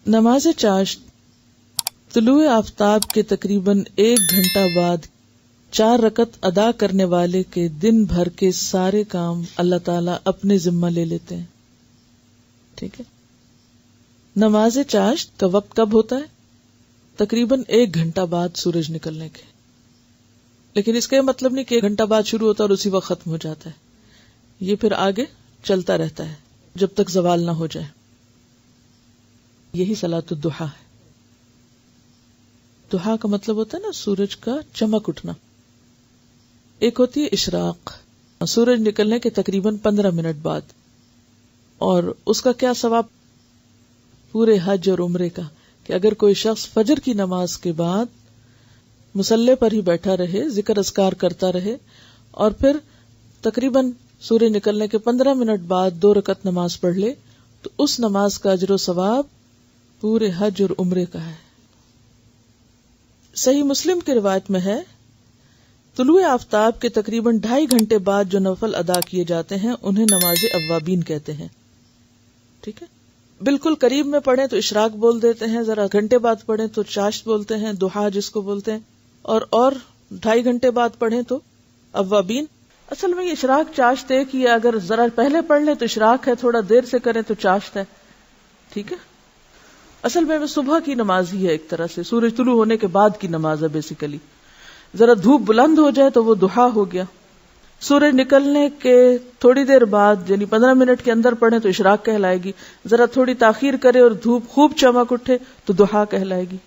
نماز چاشت طلوع آفتاب کے تقریباً 1 گھنٹہ بعد 4 رکعت ادا کرنے والے کے دن بھر کے سارے کام اللہ تعالیٰ اپنے ذمہ لے لیتے ہیں. ٹھیک ہے. نماز چاشت کا وقت کب ہوتا ہے؟ تقریباً 1 گھنٹہ بعد سورج نکلنے کے. لیکن اس کا یہ مطلب نہیں کہ 1 گھنٹہ بعد شروع ہوتا ہے اور اسی وقت ختم ہو جاتا ہے. یہ پھر آگے چلتا رہتا ہے جب تک زوال نہ ہو جائے. یہی صلاۃ الضحیٰ ہے. ضحیٰ کا مطلب ہوتا ہے نا سورج کا چمک اٹھنا. ایک ہوتی ہے اشراق، سورج نکلنے کے تقریباً 15 منٹ بعد، اور اس کا کیا ثواب؟ پورے حج اور عمرے کا، کہ اگر کوئی شخص فجر کی نماز کے بعد مصلی پر ہی بیٹھا رہے، ذکر اذکار کرتا رہے، اور پھر تقریباً سورج نکلنے کے 15 منٹ بعد 2 رکعت نماز پڑھ لے، تو اس نماز کا اجر و ثواب پورے حج اور عمرے کا ہے. صحیح مسلم کی روایت میں ہے، طلوع آفتاب کے تقریباً 2.5 گھنٹے بعد جو نفل ادا کیے جاتے ہیں انہیں نماز اوابین کہتے ہیں. ٹھیک ہے. بالکل قریب میں پڑھیں تو اشراق بول دیتے ہیں، ذرا گھنٹے بعد پڑھیں تو چاشت بولتے ہیں، ضحیٰ جس کو بولتے ہیں، اور 2.5 گھنٹے بعد پڑھیں تو اوابین. اصل میں یہ اشراق چاشت ایک ہی ہے، اگر ذرا پہلے پڑھ لیں تو اشراق ہے، تھوڑا دیر سے کریں تو چاشت ہے. ٹھیک ہے. اصل میں صبح کی نماز ہی ہے، ایک طرح سے سورج طلوع ہونے کے بعد کی نماز ہے بیسیکلی. ذرا دھوپ بلند ہو جائے تو وہ ضحیٰ ہو گیا. سورج نکلنے کے تھوڑی دیر بعد یعنی 15 منٹ کے اندر پڑھیں تو اشراق کہلائے گی. ذرا تھوڑی تاخیر کرے اور دھوپ خوب چمک اٹھے تو ضحیٰ کہلائے گی.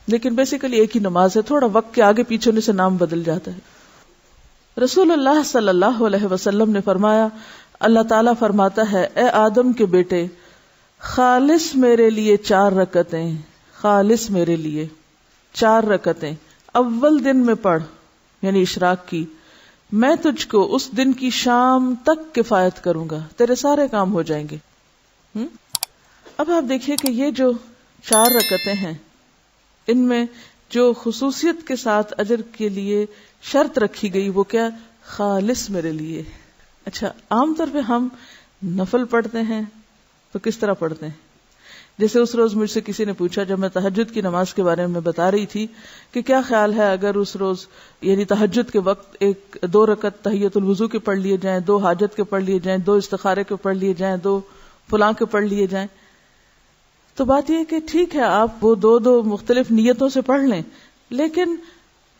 لیکن بیسیکلی ایک ہی نماز ہے، تھوڑا وقت کے آگے پیچھے ہونے سے نام بدل جاتا ہے. رسول اللہ صلی اللہ علیہ وسلم نے فرمایا، اللہ تعالیٰ فرماتا ہے، اے آدم کے بیٹے، خالص میرے لیے 4 رکعتیں، خالص میرے لیے 4 رکعتیں اول دن میں پڑھ، یعنی اشراق کی. میں تجھ کو اس دن کی شام تک کفایت کروں گا، تیرے سارے کام ہو جائیں گے. اب آپ دیکھیے کہ یہ جو 4 رکعتیں ہیں، ان میں جو خصوصیت کے ساتھ اجر کے لیے شرط رکھی گئی وہ کیا؟ خالص میرے لیے. اچھا، عام طور پہ ہم نفل پڑھتے ہیں تو کس طرح پڑھتے ہیں؟ جیسے اس روز مجھ سے کسی نے پوچھا جب میں تہجد کی نماز کے بارے میں بتا رہی تھی کہ کیا خیال ہے اگر اس روز یعنی تہجد کے وقت 2 رکعت تحیۃ الوضو کے پڑھ لیے جائیں، 2 حاجت کے پڑھ لیے جائیں، 2 استخارے کے پڑھ لیے جائیں، 2 فلاں کے پڑھ لیے جائیں. تو بات یہ ہے کہ ٹھیک ہے آپ وہ 2 مختلف نیتوں سے پڑھ لیں، لیکن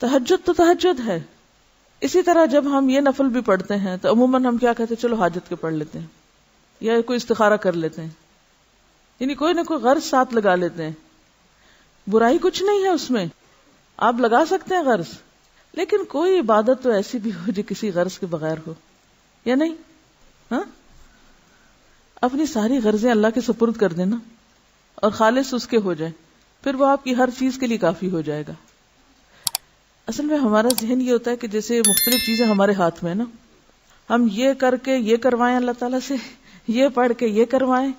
تہجد تو تہجد ہے. اسی طرح جب ہم یہ نفل بھی پڑھتے ہیں تو عموماً ہم کیا کہتے ہیں؟ چلو حاجت کے پڑھ لیتے ہیں یا کوئی استخارہ کر لیتے ہیں، یعنی کوئی نہ کوئی غرض ساتھ لگا لیتے ہیں. برائی کچھ نہیں ہے اس میں، آپ لگا سکتے ہیں غرض، لیکن کوئی عبادت تو ایسی بھی ہو جو کسی غرض کے بغیر ہو، یا نہیں؟ ہاں، اپنی ساری غرضیں اللہ کے سپرد کر دینا اور خالص اس کے ہو جائیں، پھر وہ آپ کی ہر چیز کے لیے کافی ہو جائے گا. اصل میں ہمارا ذہن یہ ہوتا ہے کہ جیسے مختلف چیزیں ہمارے ہاتھ میں نا، ہم یہ کر کے یہ کروائیں اللہ تعالیٰ سے، یہ پڑھ کے یہ کروائیں،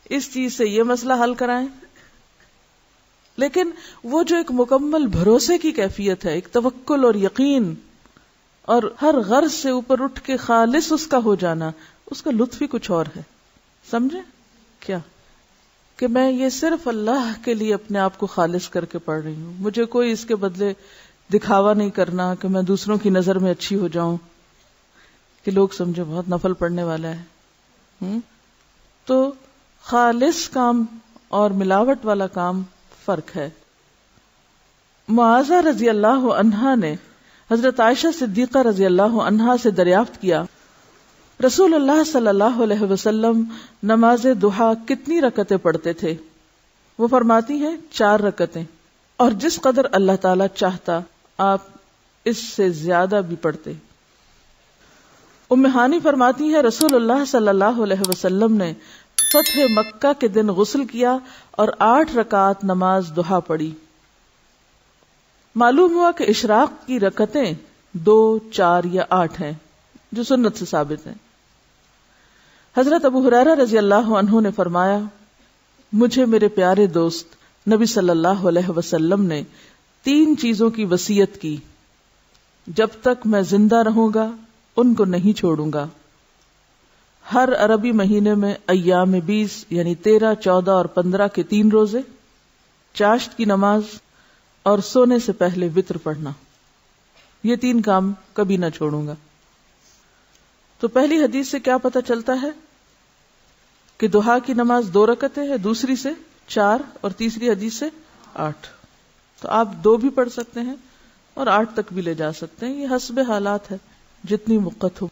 اس چیز سے یہ مسئلہ حل کرائیں. لیکن وہ جو ایک مکمل بھروسے کی کیفیت ہے، ایک توکل اور یقین اور ہر غرض سے اوپر اٹھ کے خالص اس کا ہو جانا، اس کا لطف ہی کچھ اور ہے. سمجھے کیا؟ کہ میں یہ صرف اللہ کے لیے اپنے آپ کو خالص کر کے پڑھ رہی ہوں، مجھے کوئی اس کے بدلے دکھاوا نہیں کرنا کہ میں دوسروں کی نظر میں اچھی ہو جاؤں، کہ لوگ سمجھے بہت نفل پڑھنے والا ہے. تو خالص کام اور ملاوٹ والا کام فرق ہے. معاذہ رضی اللہ عنہا نے حضرت عائشہ صدیقہ رضی اللہ عنہا سے دریافت کیا، رسول اللہ صلی اللہ علیہ وسلم نماز ضحیٰ کتنی رکعتیں پڑھتے تھے؟ وہ فرماتی ہیں 4 رکعتیں، اور جس قدر اللہ تعالی چاہتا آپ اس سے زیادہ بھی پڑھتے. ام ہانی فرماتی ہے رسول اللہ صلی اللہ علیہ وسلم نے فتح مکہ کے دن غسل کیا اور 8 رکعات نماز ضحیٰ پڑھی. معلوم ہوا کہ اشراق کی رکعتیں 2، 4 یا 8 ہیں جو سنت سے ثابت ہیں. حضرت ابو ہریرہ رضی اللہ عنہ نے فرمایا، مجھے میرے پیارے دوست نبی صلی اللہ علیہ وسلم نے 3 چیزوں کی وصیت کی، جب تک میں زندہ رہوں گا ان کو نہیں چھوڑوں گا. ہر عربی مہینے میں ایام 20 یعنی 13, 14 اور 15 کے 3 روزے, چاشت کی نماز اور سونے سے پہلے وتر پڑھنا. یہ 3 کام کبھی نہ چھوڑوں گا. تو پہلی حدیث سے کیا پتہ چلتا ہے کہ ضحیٰ کی نماز 2 رکعتیں ہے, دوسری سے 4 اور تیسری حدیث سے 8. تو آپ 2 بھی پڑھ سکتے ہیں اور 8 تک بھی لے جا سکتے ہیں, یہ حسب حالات ہے, جتنی وقت ہو.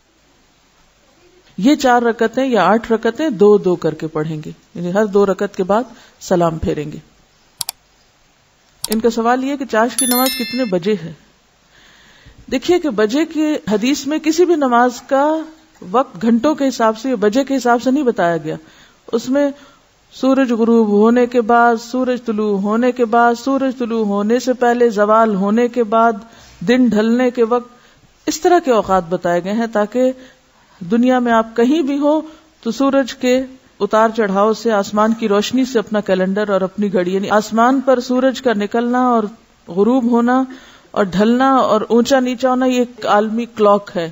یہ 4 رکعتیں یا 8 رکعتیں 2-2 کر کے پڑھیں گے, یعنی ہر 2 رکعت کے بعد سلام پھیریں گے. ان کا سوال یہ کہ چاشت کی نماز کتنے بجے ہے. دیکھیے کہ بجے کی حدیث میں کسی بھی نماز کا وقت گھنٹوں کے حساب سے یا بجے کے حساب سے نہیں بتایا گیا. اس میں سورج غروب ہونے کے بعد, سورج طلوع ہونے کے بعد, سورج طلوع ہونے سے پہلے, زوال ہونے کے بعد, دن ڈھلنے کے وقت, اس طرح کے اوقات بتائے گئے ہیں تاکہ دنیا میں آپ کہیں بھی ہو تو سورج کے اتار چڑھاؤ سے, آسمان کی روشنی سے اپنا کیلنڈر اور اپنی گھڑی, یعنی آسمان پر سورج کا نکلنا اور غروب ہونا اور ڈھلنا اور اونچا نیچا ہونا, یہ ایک عالمی کلاک ہے.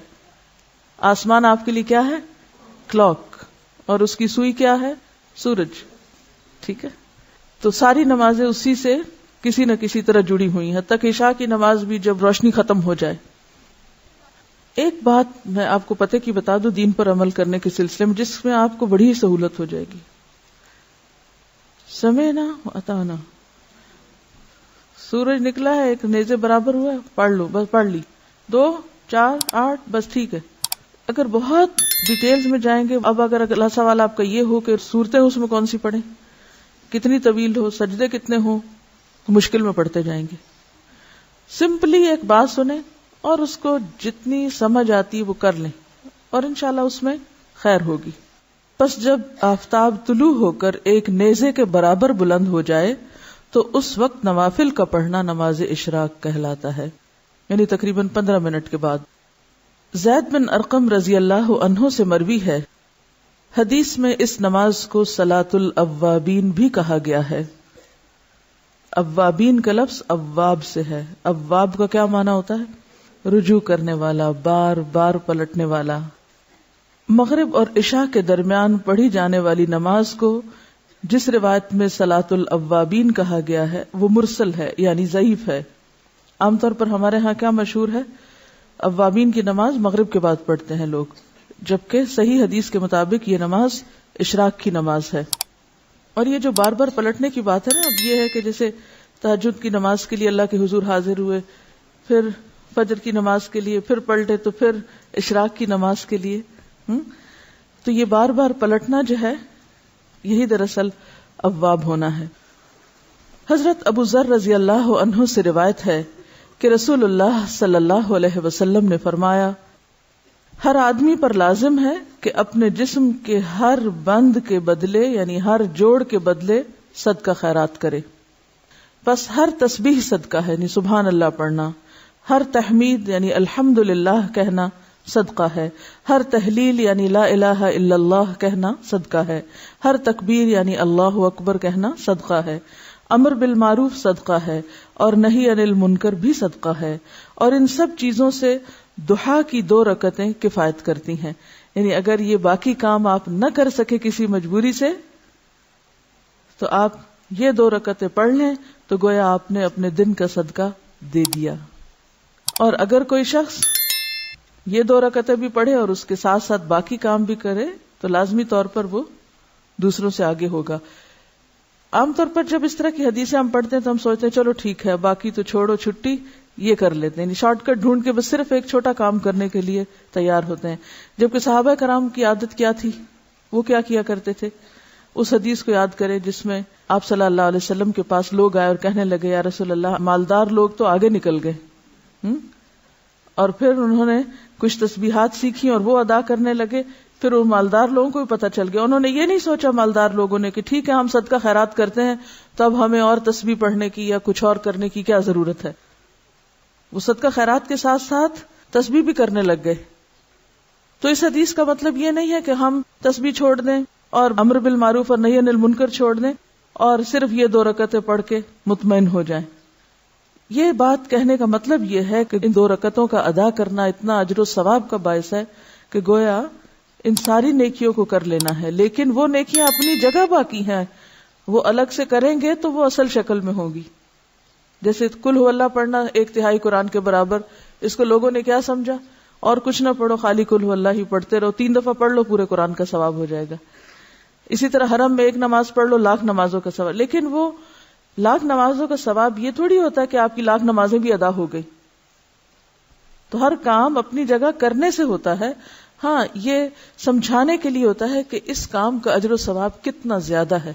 آسمان آپ کے لیے کیا ہے؟ کلاک, اور اس کی سوئی کیا ہے؟ سورج. ٹھیک ہے, تو ساری نمازیں اسی سے کسی نہ کسی طرح جڑی ہوئی ہیں, حتیٰ کہ عشاء کی نماز بھی جب روشنی ختم ہو جائے. ایک بات میں آپ کو پتہ کی بتا دوں دین پر عمل کرنے کے سلسلے میں, جس میں آپ کو بڑی سہولت ہو جائے گی. سمعنا واتعنا, سورج نکلا ہے, ایک نیزے برابر ہوا ہے, پڑھ لو, بس پڑھ لی. 2, 4, 8 بس ٹھیک ہے. اگر بہت ڈیٹیلز میں جائیں گے, اب اگر اگلا سوال آپ کا یہ ہو کہ صورتیں اس میں کون سی پڑھیں, کتنی طویل ہو, سجدے کتنے ہوں, تو مشکل میں پڑھتے جائیں گے. سمپلی ایک بات سنیں اور اس کو جتنی سمجھ آتی وہ کر لیں, اور انشاءاللہ اس میں خیر ہوگی. پس جب آفتاب طلوع ہو کر ایک نیزے کے برابر بلند ہو جائے تو اس وقت نوافل کا پڑھنا نماز اشراق کہلاتا ہے, یعنی تقریباً 15 منٹ کے بعد. زید بن ارقم رضی اللہ عنہ سے مروی ہے, حدیث میں اس نماز کو صلاۃ الاوابین بھی کہا گیا ہے. اوابین کا لفظ اواب سے ہے. اواب کا کیا معنی ہوتا ہے؟ رجوع کرنے والا, بار بار پلٹنے والا. مغرب اور عشاء کے درمیان پڑھی جانے والی نماز کو جس روایت میں صلاۃ الاوابین کہا گیا ہے وہ مرسل ہے, یعنی ضعیف ہے. عام طور پر ہمارے ہاں کیا مشہور ہے, اوابین کی نماز مغرب کے بعد پڑھتے ہیں لوگ, جبکہ صحیح حدیث کے مطابق یہ نماز اشراق کی نماز ہے. اور یہ جو بار بار پلٹنے کی بات ہے نا, اب یہ ہے کہ جیسے تہجد کی نماز کے لیے اللہ کے حضور حاضر ہوئے, پھر فجر کی نماز کے لیے پھر پلٹے, تو پھر اشراق کی نماز کے لیے, تو یہ بار بار پلٹنا جو ہے یہی دراصل اواب ہونا ہے. حضرت ابو ذر رضی اللہ عنہ سے روایت ہے کہ رسول اللہ صلی اللہ علیہ وسلم نے فرمایا, ہر آدمی پر لازم ہے کہ اپنے جسم کے ہر بند کے بدلے, یعنی ہر جوڑ کے بدلے صدقہ خیرات کرے. بس ہر تسبیح صدقہ ہے, یعنی سبحان اللہ پڑھنا, ہر تحمید یعنی الحمدللہ کہنا صدقہ ہے, ہر تحلیل یعنی لا الہ الا اللہ کہنا صدقہ ہے, ہر تکبیر یعنی اللہ اکبر کہنا صدقہ ہے, امر بالمعروف صدقہ ہے, اور نہی عن المنکر بھی صدقہ ہے. اور ان سب چیزوں سے ضحیٰ کی 2 رکعتیں کفایت کرتی ہیں. یعنی اگر یہ باقی کام آپ نہ کر سکے کسی مجبوری سے, تو آپ یہ 2 رکعتیں پڑھ لیں تو گویا آپ نے اپنے دن کا صدقہ دے دیا. اور اگر کوئی شخص یہ 2 رکعتیں بھی پڑھے اور اس کے ساتھ ساتھ باقی کام بھی کرے تو لازمی طور پر وہ دوسروں سے آگے ہوگا. عام طور پر جب اس طرح کی حدیثیں ہم پڑھتے ہیں تو ہم سوچتے ہیں چلو ٹھیک ہے, باقی تو چھوڑو, چھٹی یہ کر لیتے ہیں, یعنی شارٹ کٹ ڈھونڈ کے بس صرف ایک چھوٹا کام کرنے کے لیے تیار ہوتے ہیں. جبکہ صحابہ کرام کی عادت کیا تھی, وہ کیا کیا کرتے تھے؟ اس حدیث کو یاد کریں جس میں آپ صلی اللہ علیہ وسلم کے پاس لوگ آئے اور کہنے لگے, یا رسول اللہ, مالدار لوگ تو آگے نکل گئے. اور پھر انہوں نے کچھ تسبیحات سیکھی اور وہ ادا کرنے لگے. پھر ان مالدار لوگوں کو بھی پتہ چل گیا, انہوں نے یہ نہیں سوچا مالدار لوگوں نے کہ ٹھیک ہے ہم صدقہ خیرات کرتے ہیں تو اب ہمیں اور تسبیح پڑھنے کی یا کچھ اور کرنے کی کیا ضرورت ہے. وہ صدقہ خیرات کے ساتھ ساتھ تسبیح بھی کرنے لگ گئے. تو اس حدیث کا مطلب یہ نہیں ہے کہ ہم تسبیح چھوڑ دیں اور امر بالمعروف اور نہی عن المنکر چھوڑ دیں اور صرف یہ 2 رکعتیں پڑھ کے مطمئن ہو جائیں. یہ بات کہنے کا مطلب یہ ہے کہ ان 2 رکعتوں کا ادا کرنا اتنا اجر و ثواب کا باعث ہے کہ گویا ان ساری نیکیوں کو کر لینا ہے، لیکن وہ نیکیاں اپنی جگہ باقی ہیں، وہ الگ سے کریں گے تو وہ اصل شکل میں ہوگی. جیسے قل هو اللہ پڑھنا 1/3 قرآن کے برابر، اس کو لوگوں نے کیا سمجھا، اور کچھ نہ پڑھو، خالی قل هو اللہ ہی پڑھتے رہو، 3 دفعہ پڑھ لو پورے قرآن کا ثواب ہو جائے گا. اسی طرح حرم میں 1 نماز پڑھ لو، 1,00,000 نمازوں کا ثواب. لیکن وہ 1,00,000 نمازوں کا ثواب یہ تھوڑی ہوتا ہے کہ آپ کی 1,00,000 نمازیں بھی ادا ہو گئی. تو ہر کام اپنی جگہ کرنے سے ہوتا ہے. ہاں، یہ سمجھانے کے لیے ہوتا ہے کہ اس کام کا اجر و ثواب کتنا زیادہ ہے.